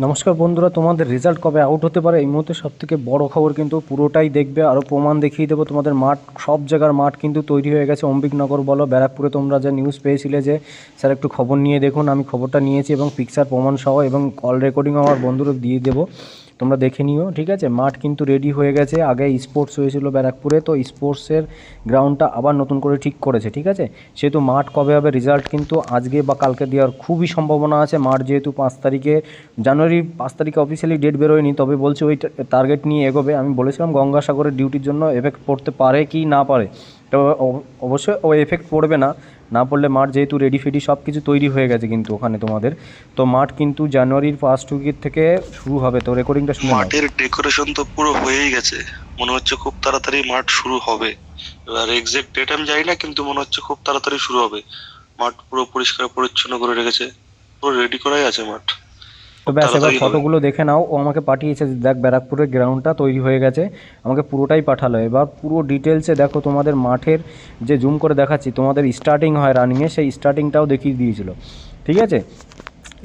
নমস্কার বন্ধুরা, তোমাদের রেজাল্ট কবে আউট হতে পারে এই মুহূর্তে সবথেকে বড় খবর কিন্তু পুরোটাই দেখবে, আরও প্রমাণ দেখিয়ে দেবো। তোমাদের মাঠ, সব জায়গার মাঠ কিন্তু তৈরি হয়ে গেছে। অম্বিকনগর বলো, ব্যারাকপুরে তোমরা যে নিউজ পেয়েছিলে যে স্যার একটু খবর নিয়ে দেখুন, আমি খবরটা নিয়েছি এবং পিকচার প্রমাণ সহ এবং কল রেকর্ডিংও আমার বন্ধুরা দিয়ে দেবো, তোমরা দেখে নিও। ঠিক আছে, মাঠ কিন্তু রেডি হয়ে গেছে। আগে স্পোর্টস হয়েছিল ব্যারাকপুরে, তো স্পোর্টসের গ্রাউন্ডটা আবার নতুন করে ঠিক করেছে। ঠিক আছে, সেহেতু মাঠ কবে হবে রেজাল্ট কিন্তু আজকে বা কালকে দেওয়ার খুবই সম্ভাবনা আছে। মাঠ যেহেতু 5 তারিখে, জানুয়ারি 5 তারিখে অফিসিয়ালি ডেট বেরোয়নি, তবে বলছে ওই টার্গেট নিয়ে এগোবে। আমি বলেছিলাম গঙ্গাসাগরের ডিউটির জন্য এফেক্ট পড়তে পারে কি না পারে, তবে অবশ্যই ও এফেক্ট পড়বে না। না পড়লে মাঠ যেহেতু রেডি ফেডি সব কিছু তৈরি হয়ে গেছে কিন্তু ওখানে তোমাদের, তো মাঠ কিন্তু জানুয়ারির ফার্স্ট উইকের থেকে শুরু হবে। তো রেকর্ডিংটা শুনে নাও। মাঠের ডেকোরেশন তো পুরো হয়েই গেছে, মনে হচ্ছে খুব তাড়াতাড়ি মাঠ শুরু হবে। এবার এক্সাক্ট ডেট আমি জানি না, কিন্তু মনে হচ্ছে খুব তাড়াতাড়ি শুরু হবে। মাঠ পুরো পরিষ্কার পরিচ্ছন্ন করে রেখেছে, পুরো রেডি করাই আছে মাঠ, তো খুব ব্যাস, এবার তাড়াতাড়ি হবে। ফটোগুলো দেখে নাও। ও আমাকে পাঠিয়েছে যে দেখ ব্যারাকপুরের গ্রাউন্ডটা তৈরি হয়ে গেছে, আমাকে পুরোটাই পাঠালো। এবার পুরো ডিটেলসে দেখো, তোমাদের মাঠের যে জুম করে দেখাচ্ছি, তোমাদের স্টার্টিং হয় রানিংয়ে, সেই স্টার্টিংটাও দেখিয়ে দিয়েছিল। ঠিক আছে,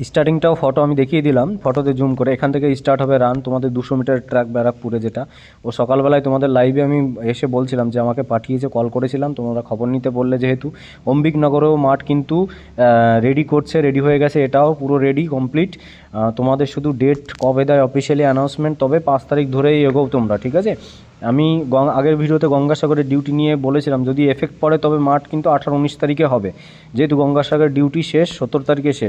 স্টার্টিংটাও ফটো আমি দেখিয়ে দিলাম, ফটোতে জুম করে। এখান থেকে স্টার্ট হবে রান, তোমাদের 200 মিটার ট্র্যাক ব্যারাকপুরে, যেটা ও সকালবেলায় তোমাদের লাইভে আমি এসে বলছিলাম যে আমাকে পাঠিয়েছে, কল করেছিলাম, তোমরা খবর নিতে বললে যেহেতু। অম্বিকনগরেও মাঠ কিন্তু রেডি করছে, রেডি হয়ে গেছে, এটাও পুরো রেডি কমপ্লিট। তোমাদের শুধু ডেট কবে দেয় অফিসিয়ালি অ্যানাউন্সমেন্ট, তবে 5 তারিখ ধরেই এগোও তোমরা। ঠিক আছে, আমি আগের ভিডিওতে গঙ্গাসাগরের ডিউটি নিয়ে বলেছিলাম যদি এফেক্ট পড়ে তবে মাঠ কিন্তু 18-19 তারিখে হবে, যেহেতু গঙ্গাসাগরের ডিউটি শেষ 17 তারিখে শেষ।